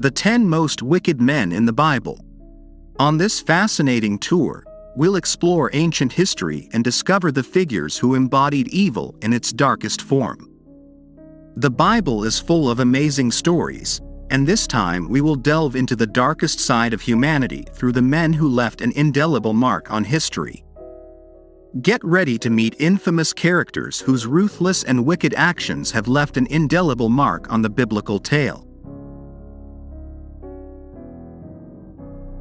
The 10 Most Wicked Men in the Bible. On this fascinating tour, we'll explore ancient history and discover the figures who embodied evil in its darkest form. The Bible is full of amazing stories, and this time we will delve into the darkest side of humanity through the men who left an indelible mark on history. Get ready to meet infamous characters whose ruthless and wicked actions have left an indelible mark on the biblical tale.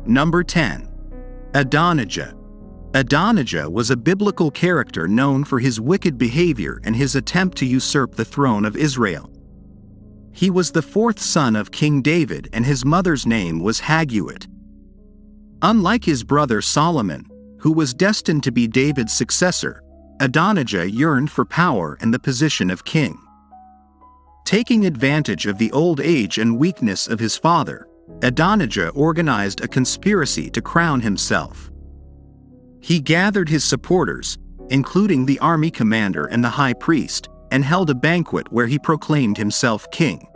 Number 10. Adonijah. Adonijah was a biblical character known for his wicked behavior and his attempt to usurp the throne of Israel. He was the fourth son of King David, and his mother's name was Haguit. Unlike his brother Solomon, who was destined to be David's successor, Adonijah yearned for power and the position of king. Taking advantage of the old age and weakness of his father, Adonijah organized a conspiracy to crown himself. He gathered his supporters, including the army commander and the high priest, and held a banquet where he proclaimed himself king.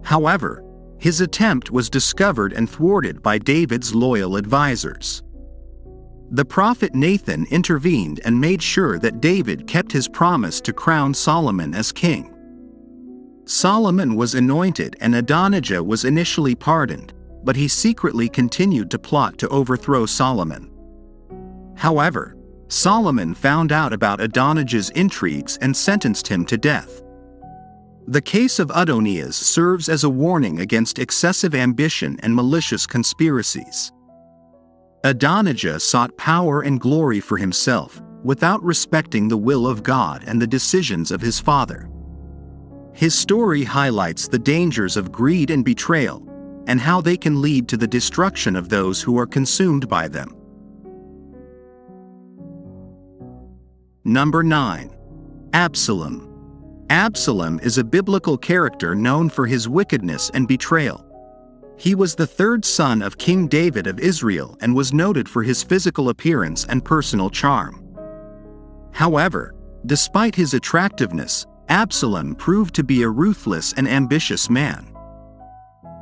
However, his attempt was discovered and thwarted by David's loyal advisors. The prophet Nathan intervened and made sure that David kept his promise to crown Solomon as king. Solomon was anointed and Adonijah was initially pardoned, but he secretly continued to plot to overthrow Solomon. However, Solomon found out about Adonijah's intrigues and sentenced him to death. The case of Adonijah serves as a warning against excessive ambition and malicious conspiracies. Adonijah sought power and glory for himself, without respecting the will of God and the decisions of his father. His story highlights the dangers of greed and betrayal, and how they can lead to the destruction of those who are consumed by them. Number 9. Absalom. Absalom is a biblical character known for his wickedness and betrayal. He was the third son of King David of Israel and was noted for his physical appearance and personal charm. However, despite his attractiveness, Absalom proved to be a ruthless and ambitious man.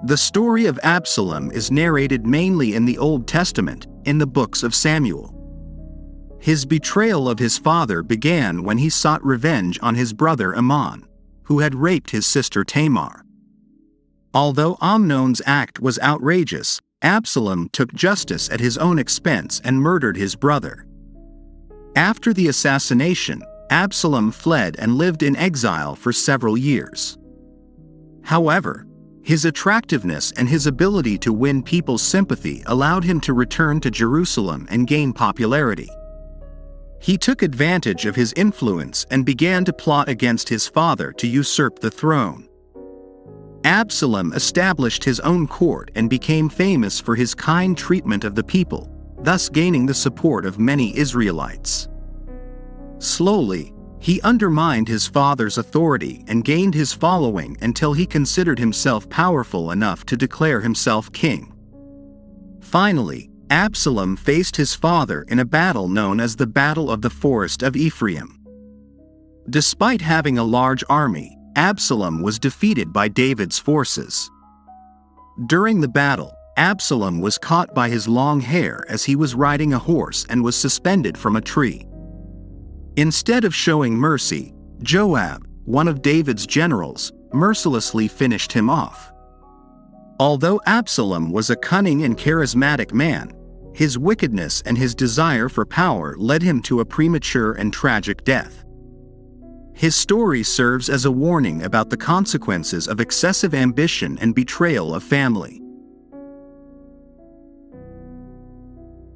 The story of Absalom is narrated mainly in the Old Testament, in the books of Samuel. His betrayal of his father began when he sought revenge on his brother Amnon, who had raped his sister Tamar. Although Amnon's act was outrageous, Absalom took justice at his own expense and murdered his brother. After the assassination, Absalom fled and lived in exile for several years. However, his attractiveness and his ability to win people's sympathy allowed him to return to Jerusalem and gain popularity. He took advantage of his influence and began to plot against his father to usurp the throne. Absalom established his own court and became famous for his kind treatment of the people, thus gaining the support of many Israelites. Slowly, he undermined his father's authority and gained his following until he considered himself powerful enough to declare himself king. Finally, Absalom faced his father in a battle known as the Battle of the Forest of Ephraim. Despite having a large army, Absalom was defeated by David's forces. During the battle, Absalom was caught by his long hair as he was riding a horse and was suspended from a tree. Instead of showing mercy, Joab, one of David's generals, mercilessly finished him off. Although Absalom was a cunning and charismatic man, his wickedness and his desire for power led him to a premature and tragic death. His story serves as a warning about the consequences of excessive ambition and betrayal of family.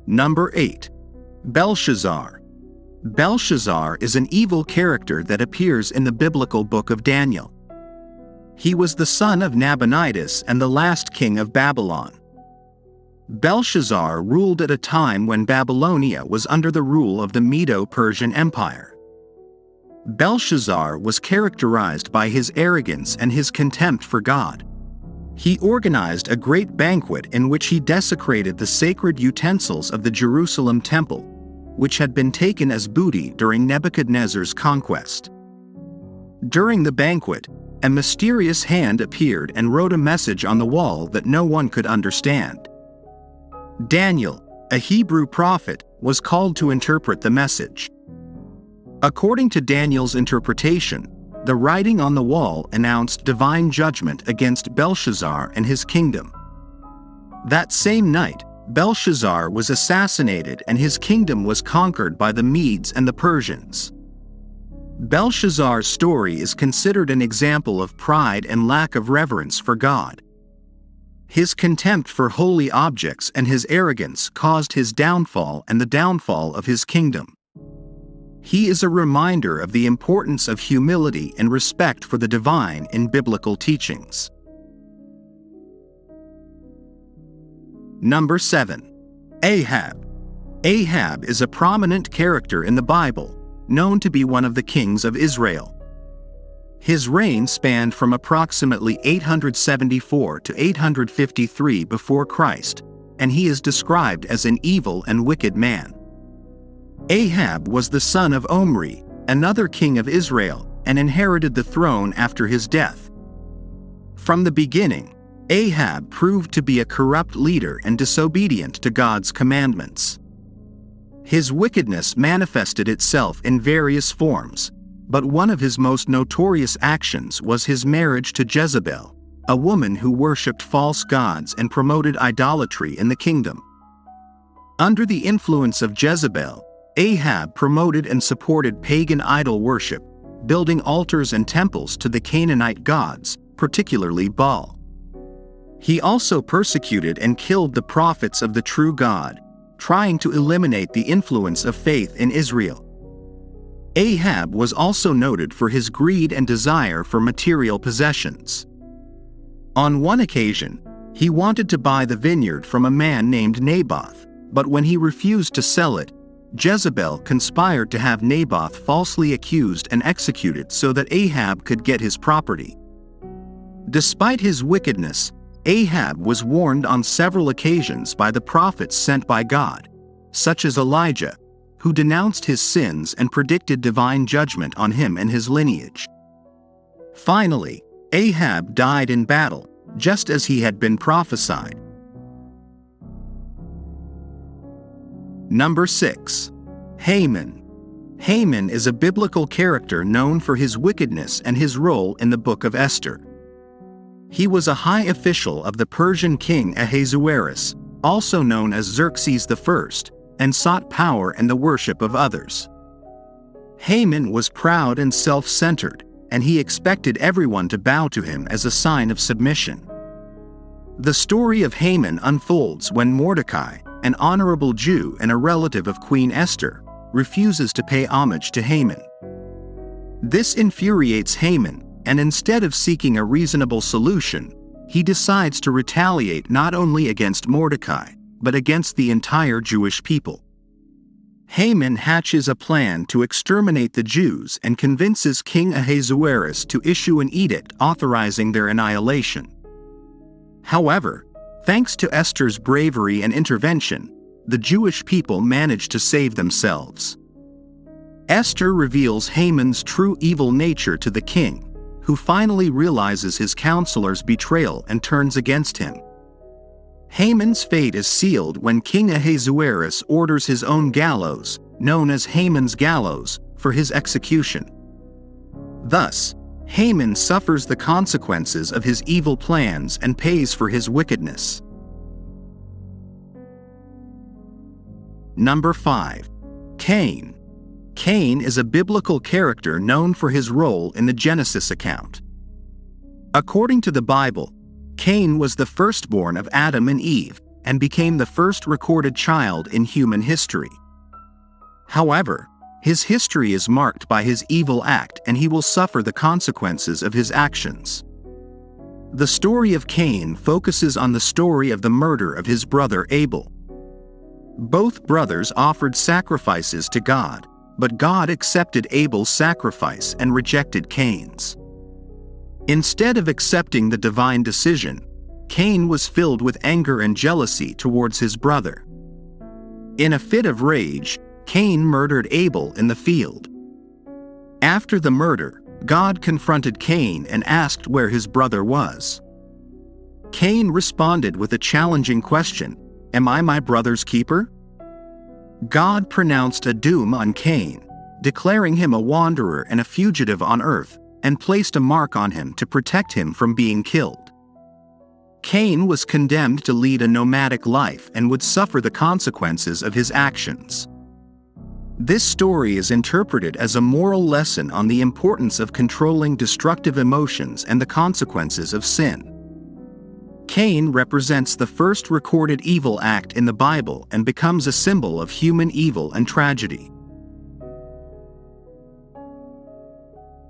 Number 8. Belshazzar. Belshazzar is an evil character that appears in the biblical book of Daniel. He was the son of Nabonidus and the last king of Babylon. Belshazzar ruled at a time when Babylonia was under the rule of the Medo-Persian Empire. Belshazzar was characterized by his arrogance and his contempt for God. He organized a great banquet in which he desecrated the sacred utensils of the Jerusalem temple, which had been taken as booty during Nebuchadnezzar's conquest. During the banquet, A mysterious hand appeared and wrote a message on the wall that no one could understand. Daniel, a Hebrew prophet, was called to interpret the message. According to Daniel's interpretation, the writing on the wall announced divine judgment against Belshazzar and his kingdom. That same night, Belshazzar was assassinated and his kingdom was conquered by the Medes and the Persians. Belshazzar's story is considered an example of pride and lack of reverence for God. His contempt for holy objects and his arrogance caused his downfall and the downfall of his kingdom. He is a reminder of the importance of humility and respect for the divine in biblical teachings. Number 7. Ahab. Ahab is a prominent character in the Bible, known to be one of the kings of Israel. His reign spanned from approximately 874 to 853 before Christ, and he is described as an evil and wicked man. Ahab was the son of Omri, another king of Israel, and inherited the throne after his death. From the beginning, Ahab proved to be a corrupt leader and disobedient to God's commandments. His wickedness manifested itself in various forms, but one of his most notorious actions was his marriage to Jezebel, a woman who worshipped false gods and promoted idolatry in the kingdom. Under the influence of Jezebel, Ahab promoted and supported pagan idol worship, building altars and temples to the Canaanite gods, particularly Baal. He also persecuted and killed the prophets of the true God, trying to eliminate the influence of faith in Israel. Ahab was also noted for his greed and desire for material possessions. On one occasion, he wanted to buy the vineyard from a man named Naboth, but when he refused to sell it, Jezebel conspired to have Naboth falsely accused and executed so that Ahab could get his property. Despite his wickedness, Ahab was warned on several occasions by the prophets sent by God, such as Elijah, who denounced his sins and predicted divine judgment on him and his lineage. Finally, Ahab died in battle, just as he had been prophesied. Number 6. Haman. Haman is a biblical character known for his wickedness and his role in the Book of Esther. He was a high official of the Persian king Ahasuerus, also known as Xerxes I, and sought power and the worship of others. Haman was proud and self-centered, and he expected everyone to bow to him as a sign of submission. The story of Haman unfolds when Mordecai, an honorable Jew and a relative of Queen Esther, refuses to pay homage to Haman. This infuriates Haman, and instead of seeking a reasonable solution, he decides to retaliate not only against Mordecai, but against the entire Jewish people. Haman hatches a plan to exterminate the Jews and convinces King Ahasuerus to issue an edict authorizing their annihilation. However, thanks to Esther's bravery and intervention, the Jewish people manage to save themselves. Esther reveals Haman's true evil nature to the king, who finally realizes his counselor's betrayal and turns against him. Haman's fate is sealed when King Ahasuerus orders his own gallows, known as Haman's gallows, for his execution. Thus, Haman suffers the consequences of his evil plans and pays for his wickedness. Number 5. Cain. Cain is a biblical character known for his role in the Genesis account. According to the Bible, Cain was the firstborn of Adam and Eve and became the first recorded child in human history. However, his history is marked by his evil act and he will suffer the consequences of his actions. The story of Cain focuses on the story of the murder of his brother Abel. Both brothers offered sacrifices to God, but God accepted Abel's sacrifice and rejected Cain's. Instead of accepting the divine decision, Cain was filled with anger and jealousy towards his brother. In a fit of rage, Cain murdered Abel in the field. After the murder, God confronted Cain and asked where his brother was. Cain responded with a challenging question, "Am I my brother's keeper?" God pronounced a doom on Cain, declaring him a wanderer and a fugitive on earth, and placed a mark on him to protect him from being killed. Cain was condemned to lead a nomadic life and would suffer the consequences of his actions. This story is interpreted as a moral lesson on the importance of controlling destructive emotions and the consequences of sin. Cain represents the first recorded evil act in the Bible and becomes a symbol of human evil and tragedy.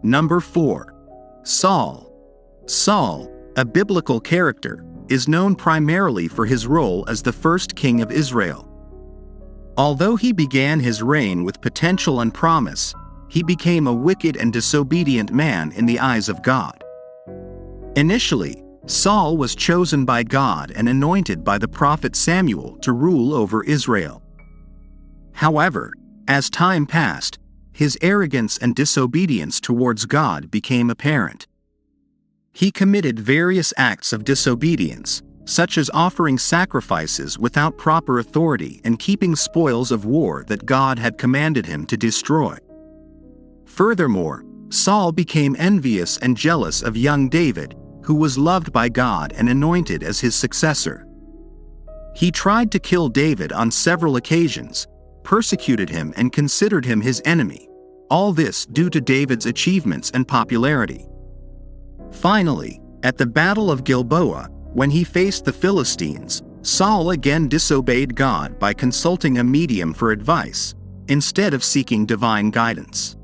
Number 4. Saul. Saul, a biblical character, is known primarily for his role as the first king of Israel. Although he began his reign with potential and promise, he became a wicked and disobedient man in the eyes of God. Initially, Saul was chosen by God and anointed by the prophet Samuel to rule over Israel. However, as time passed, his arrogance and disobedience towards God became apparent. He committed various acts of disobedience, such as offering sacrifices without proper authority and keeping spoils of war that God had commanded him to destroy. Furthermore, Saul became envious and jealous of young David, who was loved by God and anointed as his successor. He tried to kill David on several occasions, persecuted him and considered him his enemy, all this due to David's achievements and popularity. Finally, at the Battle of Gilboa, when he faced the Philistines, Saul again disobeyed God by consulting a medium for advice, instead of seeking divine guidance.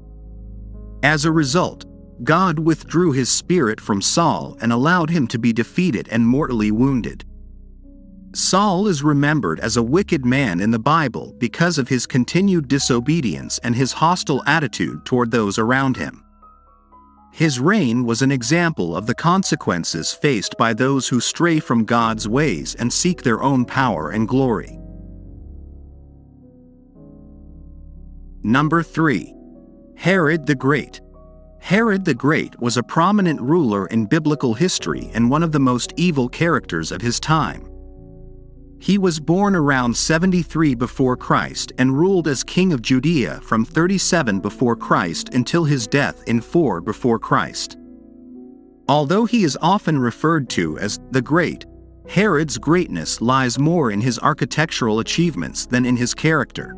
As a result, God withdrew his spirit from Saul and allowed him to be defeated and mortally wounded. Saul is remembered as a wicked man in the Bible because of his continued disobedience and his hostile attitude toward those around him. His reign was an example of the consequences faced by those who stray from God's ways and seek their own power and glory. Number 3. Herod the Great. Herod the Great was a prominent ruler in biblical history and one of the most evil characters of his time. He was born around 73 before Christ and ruled as king of Judea from 37 before Christ until his death in 4 before Christ. Although he is often referred to as the Great, Herod's greatness lies more in his architectural achievements than in his character.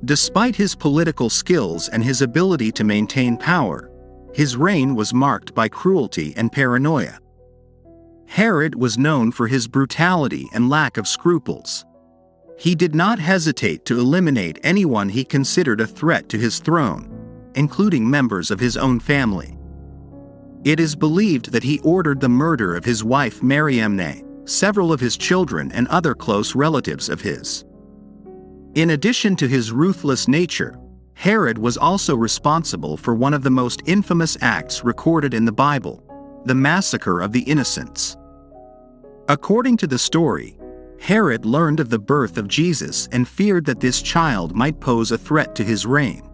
Despite his political skills and his ability to maintain power, his reign was marked by cruelty and paranoia. Herod was known for his brutality and lack of scruples. He did not hesitate to eliminate anyone he considered a threat to his throne, including members of his own family. It is believed that he ordered the murder of his wife Mariamne, several of his children and other close relatives of his. In addition to his ruthless nature, Herod was also responsible for one of the most infamous acts recorded in the Bible, the massacre of the innocents. According to the story, Herod learned of the birth of Jesus and feared that this child might pose a threat to his reign.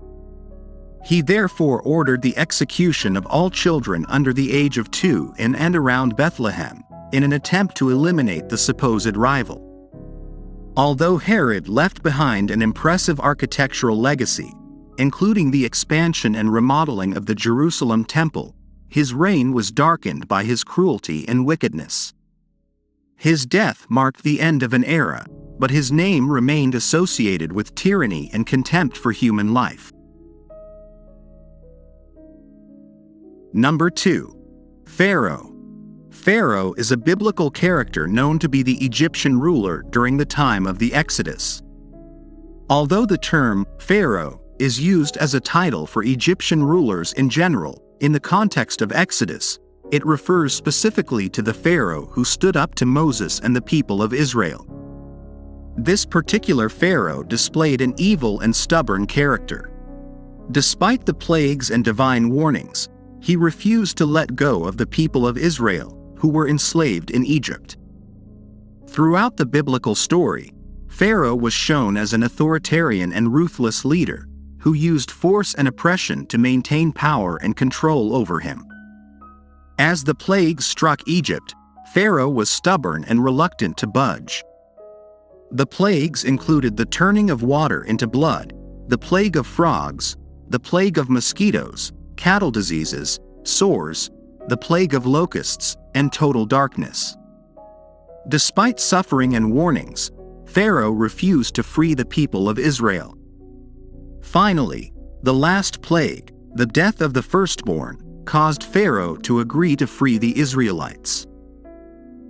He therefore ordered the execution of all children under the age of 2 in and around Bethlehem, in an attempt to eliminate the supposed rival. Although Herod left behind an impressive architectural legacy, including the expansion and remodeling of the Jerusalem temple, his reign was darkened by his cruelty and wickedness. His death marked the end of an era, but his name remained associated with tyranny and contempt for human life. Number 2. Pharaoh. Pharaoh is a biblical character known to be the Egyptian ruler during the time of the Exodus. Although the term Pharaoh is used as a title for Egyptian rulers in general, in the context of Exodus, it refers specifically to the Pharaoh who stood up to Moses and the people of Israel. This particular Pharaoh displayed an evil and stubborn character. Despite the plagues and divine warnings, he refused to let go of the people of Israel, who were enslaved in Egypt. Throughout the biblical story, Pharaoh was shown as an authoritarian and ruthless leader, who used force and oppression to maintain power and control over him. As the plagues struck Egypt, Pharaoh was stubborn and reluctant to budge. The plagues included the turning of water into blood, the plague of frogs, the plague of mosquitoes, cattle diseases, sores, the plague of locusts, and total darkness. Despite suffering and warnings, Pharaoh refused to free the people of Israel. Finally, the last plague, the death of the firstborn, caused Pharaoh to agree to free the Israelites.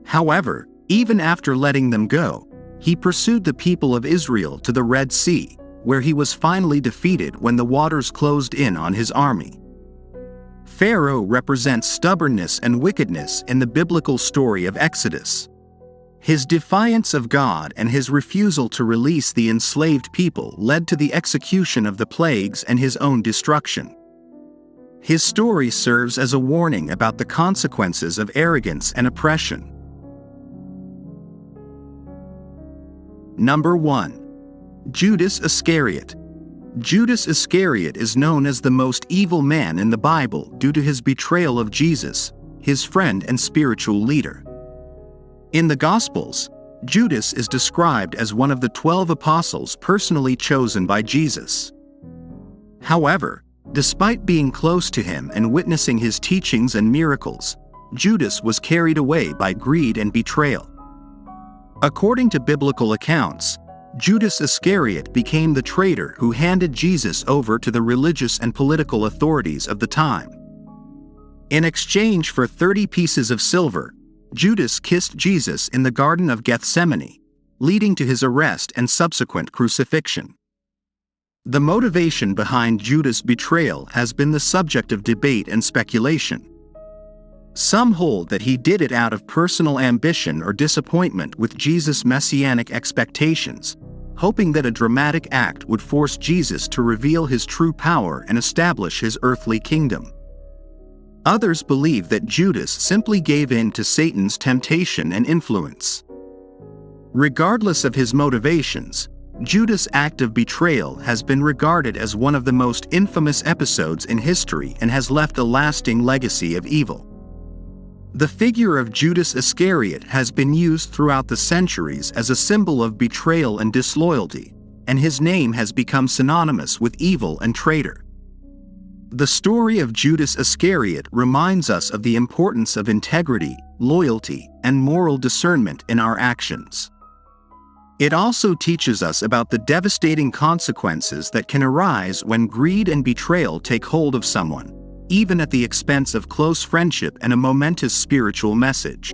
However, even after letting them go, he pursued the people of Israel to the Red Sea, where he was finally defeated when the waters closed in on his army. Pharaoh represents stubbornness and wickedness in the biblical story of Exodus. His defiance of God and his refusal to release the enslaved people led to the execution of the plagues and his own destruction. His story serves as a warning about the consequences of arrogance and oppression. Number 1. Judas Iscariot. Judas Iscariot is known as the most evil man in the Bible due to his betrayal of Jesus, his friend and spiritual leader. In the Gospels, Judas is described as one of the 12 apostles personally chosen by Jesus. However, despite being close to him and witnessing his teachings and miracles, Judas was carried away by greed and betrayal. According to biblical accounts, Judas Iscariot became the traitor who handed Jesus over to the religious and political authorities of the time. In exchange for 30 pieces of silver, Judas kissed Jesus in the Garden of Gethsemane, leading to his arrest and subsequent crucifixion. The motivation behind Judas' betrayal has been the subject of debate and speculation. Some hold that he did it out of personal ambition or disappointment with Jesus' messianic expectations, hoping that a dramatic act would force Jesus to reveal his true power and establish his earthly kingdom. Others believe that Judas simply gave in to Satan's temptation and influence. Regardless of his motivations, Judas' act of betrayal has been regarded as one of the most infamous episodes in history and has left a lasting legacy of evil. The figure of Judas Iscariot has been used throughout the centuries as a symbol of betrayal and disloyalty, and his name has become synonymous with evil and traitor. The story of Judas Iscariot reminds us of the importance of integrity, loyalty, and moral discernment in our actions. It also teaches us about the devastating consequences that can arise when greed and betrayal take hold of someone, even at the expense of close friendship and a momentous spiritual message.